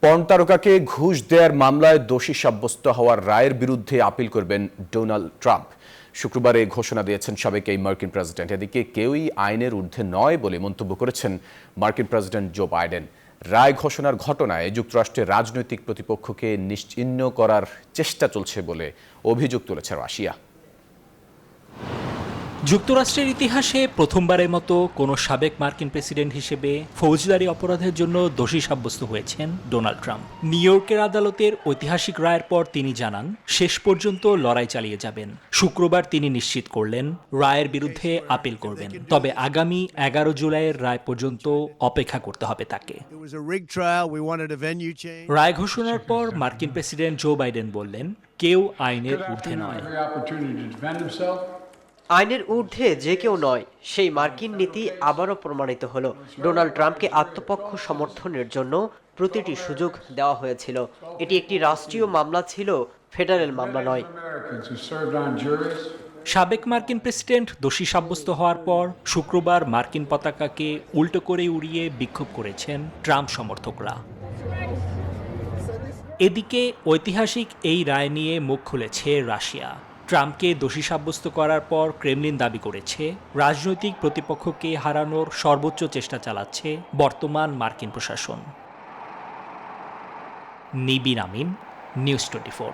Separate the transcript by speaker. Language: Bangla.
Speaker 1: পর্ন তারকাকে ঘুষ দেওয়ার মামলায় দোষী সাব্যস্ত হওয়ার রায়ের বিরুদ্ধে আপিল করবেন ডোনাল্ড ট্রাম্প। শুক্রবার এই ঘোষণা দিয়েছেন সাবেক এই মার্কিন প্রেসিডেন্ট। এদিকে কেউই আইনের ঊর্ধ্বে নয় বলে মন্তব্য করেছেন মার্কিন প্রেসিডেন্ট জো বাইডেন। রায় ঘোষণার ঘটনায় যুক্তরাষ্ট্রের রাজনৈতিক প্রতিপক্ষকে নিশ্চিহ্ন করার চেষ্টা চলছে বলে অভিযোগ তুলেছে রাশিয়া।
Speaker 2: যুক্তরাষ্ট্রের ইতিহাসে প্রথমবারের মতো কোনো সাবেক মার্কিন প্রেসিডেন্ট হিসেবে ফৌজদারি অপরাধের জন্য দোষী সাব্যস্ত হয়েছেন ডোনাল্ড ট্রাম্প। নিউ ইয়র্কের আদালতের ঐতিহাসিক রায়ের পর তিনি জানান শেষ পর্যন্ত লড়াই চালিয়ে যাবেন। শুক্রবার তিনি নিশ্চিত করলেন রায়ের বিরুদ্ধে আপিল করবেন, তবে আগামী 11 জুলাইয়ের রায় পর্যন্ত অপেক্ষা করতে হবে তাকে। রায় ঘোষণার পর মার্কিন প্রেসিডেন্ট জো বাইডেন বললেন, কেউ আইনের ঊর্ধ্বে নয়।
Speaker 3: আইনের ঊর্ধ্বে যে কেউ নয়, সেই মার্কিন নীতি আবারও প্রমাণিত হলো। ডোনাল্ড ট্রাম্পকে আত্মপক্ষ সমর্থনের জন্য প্রতিটি সুযোগ দেওয়া হয়েছিল। এটি একটি রাষ্ট্রীয় মামলা ছিল, ফেডারেল মামলা নয়।
Speaker 2: সাবেক মার্কিন প্রেসিডেন্ট দোষী সাব্যস্ত হওয়ার পর শুক্রবার মার্কিন পতাকাকে উল্টো করে উড়িয়ে বিক্ষোভ করেছেন ট্রাম্প সমর্থকরা। এদিকে ঐতিহাসিক এই রায় নিয়ে মুখ খুলেছে রাশিয়া। ট্রাম্পকে দোষী সাব্যস্ত করার পর ক্রেমলিন দাবি করেছে রাজনৈতিক প্রতিপক্ষকে হারানোর সর্বোচ্চ চেষ্টা চালাচ্ছে বর্তমান মার্কিন প্রশাসন। নিবিন আমিন, নিউজ 24।